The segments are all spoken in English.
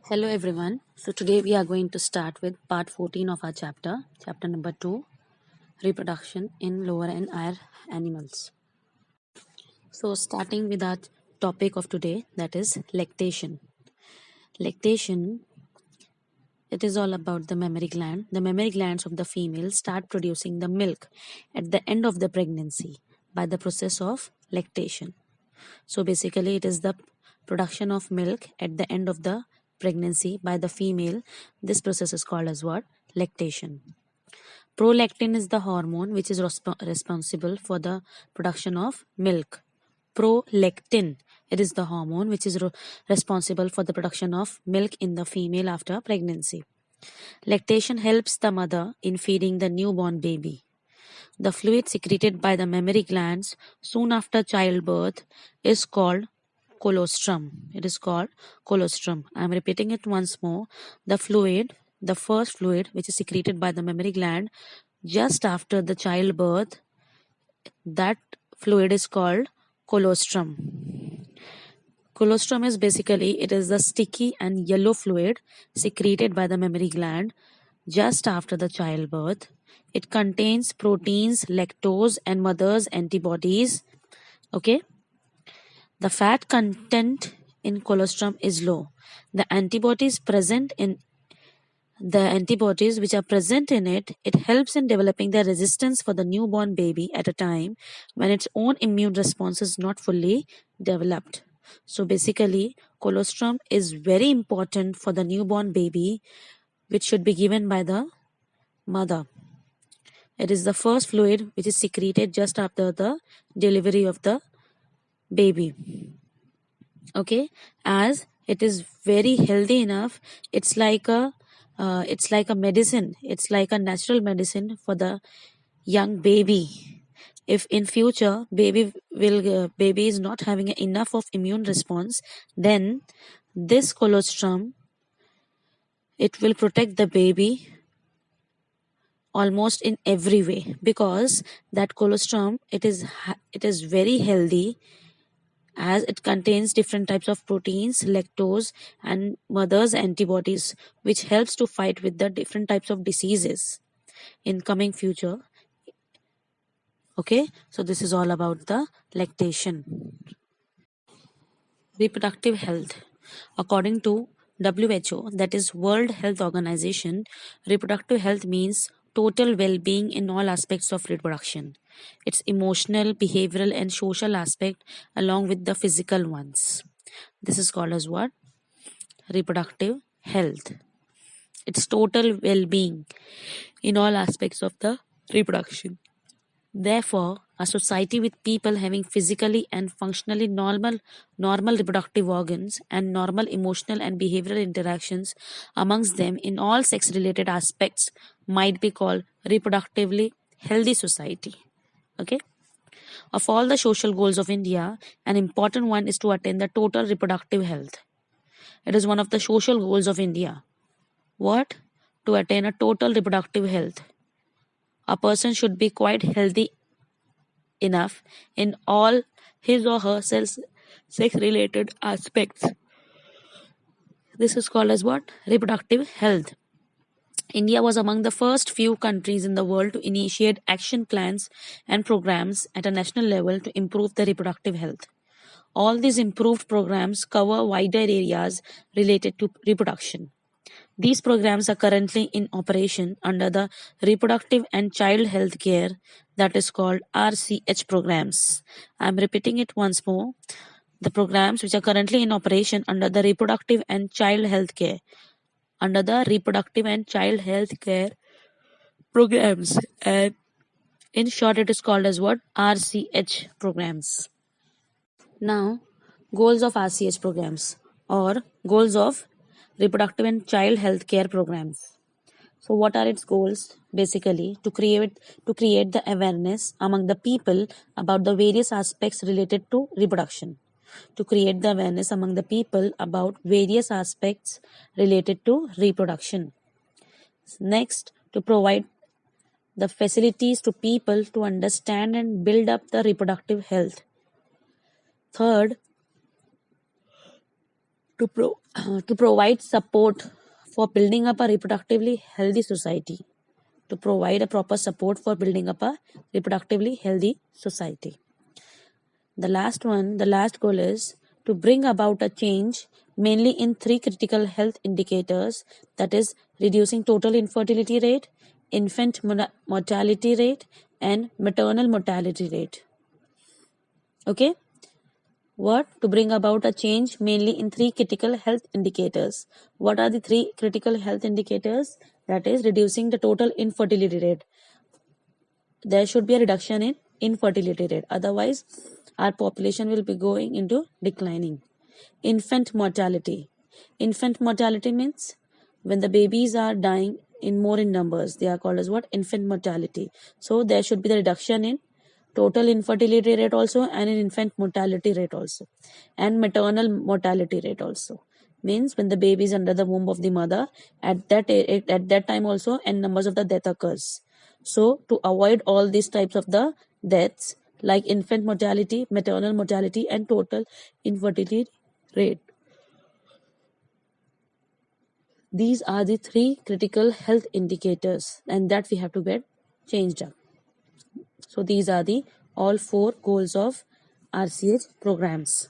Hello everyone. So today we are going to start with part 14 of our chapter number 2, reproduction in lower and higher animals. So starting with our topic of today, that is lactation. Lactation, it is all about the mammary gland. The mammary glands of the female start producing the milk at the end of the pregnancy by the process of lactation. So basically it is the production of milk at the end of the pregnancy by the female. This process is called as what? Lactation. Prolactin is the hormone which is responsible for the production of milk. Prolactin, it is the hormone which is responsible for the production of milk in the female after pregnancy. Lactation helps the mother in feeding the newborn baby. The fluid secreted by the mammary glands soon after childbirth is called colostrum. It is called colostrum. I am repeating it once more. The first fluid which is secreted by the mammary gland just after the childbirth, that fluid is called colostrum. Colostrum is basically, it is the sticky and yellow fluid secreted by the mammary gland just after the childbirth. It contains proteins, lactose, and mother's antibodies. Okay. The fat content in colostrum is low. The antibodies which are present in it helps in developing the resistance for the newborn baby at a time when its own immune response is not fully developed. So basically, colostrum is very important for the newborn baby, which should be given by the mother. It is the first fluid which is secreted just after the delivery of the baby. Okay, as it is very healthy enough, it's like a medicine. It's like a natural medicine for the young baby. If in future baby is not having enough of immune response, then this colostrum, it will protect the baby almost in every way, because that colostrum, it is very healthy, as it contains different types of proteins, lactose, and mother's antibodies, which helps to fight with the different types of diseases in coming future. Okay, so this is all about the lactation. Reproductive health. According to WHO, that is World Health Organization, reproductive health means total well-being in all aspects of reproduction. Its emotional, behavioral, and social aspect along with the physical ones. This is called as what? Reproductive health. Its total well-being in all aspects of the reproduction. Therefore, a society with people having physically and functionally normal reproductive organs and normal emotional and behavioral interactions amongst them in all sex-related aspects might be called reproductively healthy society. Okay. Of all the social goals of India, an important one is to attain the total reproductive health. It is one of the social goals of India. What? To attain a total reproductive health. A person should be quite healthy enough in all his or her sex related aspects. This is called as what? Reproductive health. India was among the first few countries in the world to initiate action plans and programs at a national level to improve the reproductive health. All these improved programs cover wider areas related to reproduction. These programs are currently in operation under the Reproductive and Child Health Care, that is called RCH programs. I am repeating it once more. The programs which are currently in operation under the Reproductive and Child Health Care, under the Reproductive and Child Health Care programs, and in short it is called as what? RCH programs. Now, goals of RCH programs, or goals of reproductive and child health care programs. So what are its goals? Basically, to create the awareness among the people about the various aspects related to reproduction. To create the awareness among the people about various aspects related to reproduction. Next, to provide the facilities to people to understand and build up the reproductive health. Third, to provide support for building up a reproductively healthy society. To provide a proper support for building up a reproductively healthy society. The last goal is to bring about a change mainly in 3 critical health indicators, that is reducing total infertility rate, infant mortality rate, and maternal mortality rate. Okay? What? To bring about a change mainly in 3 critical health indicators. What are the 3 critical health indicators? That is reducing the total infertility rate. There should be a reduction in infertility rate. Otherwise, our population will be going into declining. Infant mortality. Infant mortality means when the babies are dying in numbers, they are called as what? Infant mortality. So there should be the reduction in total infertility rate also, and in infant mortality rate also, and maternal mortality rate also. Means when the baby is under the womb of the mother, at that time also, and numbers of the death occurs. So to avoid all these types of the deaths, like infant mortality, maternal mortality, and total infertility rate, these are the 3 critical health indicators, and that we have to get changed up. So these are the all 4 goals of RCH programs.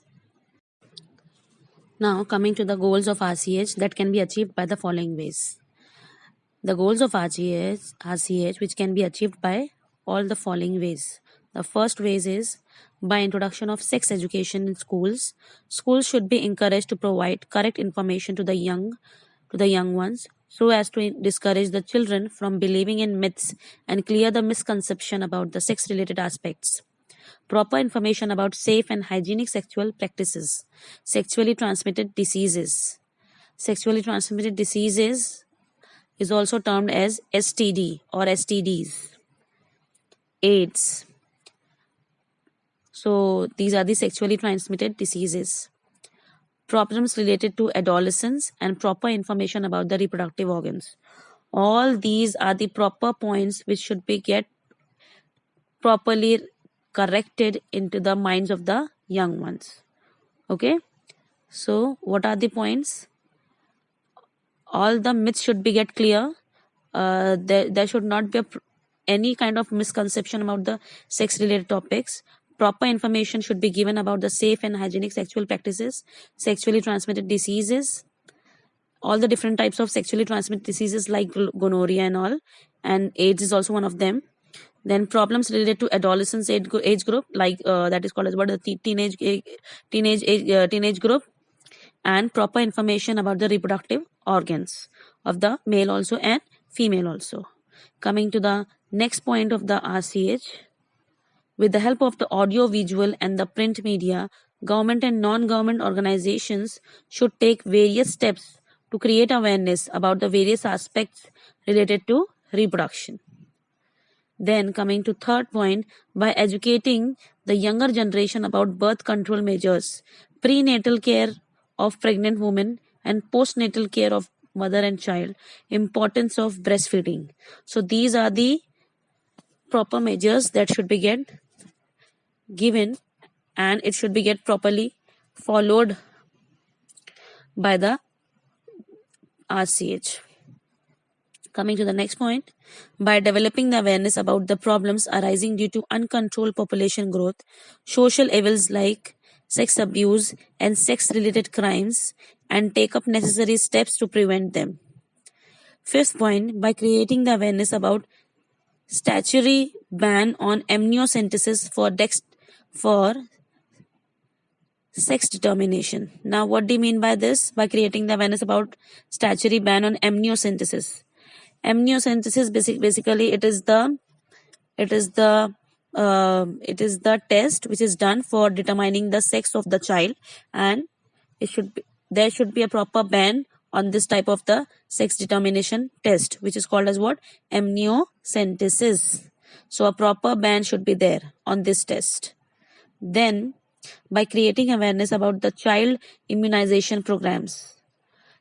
Now coming to the goals of RCH that can be achieved by the following ways. The goals of RCH which can be achieved by all the following ways. The first ways is by introduction of sex education in schools. Schools should be encouraged to provide correct information to the young ones, so as to discourage the children from believing in myths and clear the misconception about the sex related aspects. Proper information about safe and hygienic sexual practices. Sexually transmitted diseases. Sexually transmitted diseases is also termed as STD or STDs. AIDS. So these are the sexually transmitted diseases. Problems related to adolescence, and proper information about the reproductive organs. All these are the proper points which should be get properly corrected into the minds of the young ones. Okay, so what are the points? All the myths should be get clear. There should not be any kind of misconception about the sex related topics. Proper information should be given about the safe and hygienic sexual practices, sexually transmitted diseases, all the different types of sexually transmitted diseases like gonorrhea and all, and AIDS is also one of them. Then problems related to adolescence age group, like that is called as what the teenage group, and proper information about the reproductive organs of the male also and female also. Coming to the next point of the RCH, with the help of the audio, visual, and the print media, government and non-government organizations should take various steps to create awareness about the various aspects related to reproduction. Then coming to third point, by educating the younger generation about birth control measures, prenatal care of pregnant women, and postnatal care of mother and child, importance of breastfeeding. So these are the proper measures that should be given, and it should be get properly followed by the RCH. Coming to the next point, by developing the awareness about the problems arising due to uncontrolled population growth, social evils like sex abuse and sex related crimes, and take up necessary steps to prevent them. Fifth point, by creating the awareness about statutory ban on amniocentesis for sex determination. Now, what do you mean by this? By creating the awareness about statutory ban on amniocentesis. Amniocentesis basically it is the test which is done for determining the sex of the child, and there should be a proper ban on this type of the sex determination test, which is called as what? Amniocentesis. So a proper ban should be there on this test. Then by creating awareness about the child immunization programs.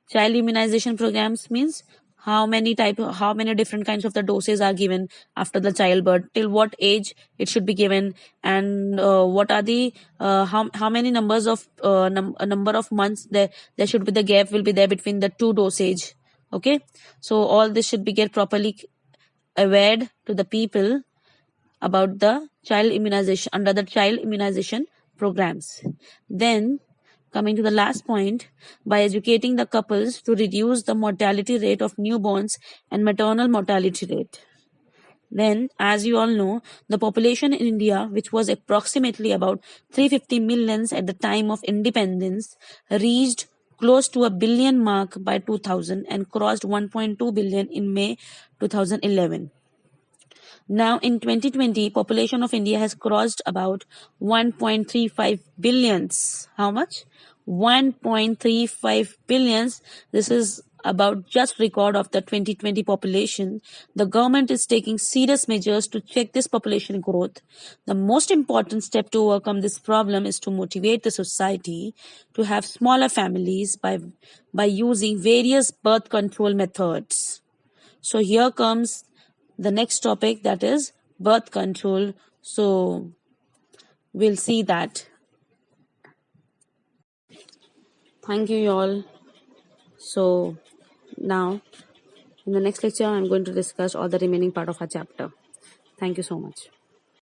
Child immunization programs means how many different kinds of the doses are given after the childbirth, till what age it should be given, and what are the how many numbers of number of months there should be, the gap will be there between the two dosage. Okay, so all this should be get properly aware to the people about the child immunization under the child immunization programs. Then, coming to the last point, by educating the couples to reduce the mortality rate of newborns and maternal mortality rate. Then, as you all know, the population in India, which was approximately about 350 millions at the time of independence, reached close to a billion mark by 2000 and crossed 1.2 billion in May 2011. Now in 2020, population of India has crossed about 1.35 billions. How much? 1.35 billions. This is about just record of the 2020 population. The government is taking serious measures to check this population growth. The most important step to overcome this problem is to motivate the society to have smaller families by using various birth control methods. So here comes the next topic, that is birth control. So we'll see that. Thank you all. So now in the next lecture I'm going to discuss all the remaining part of our chapter. Thank you so much.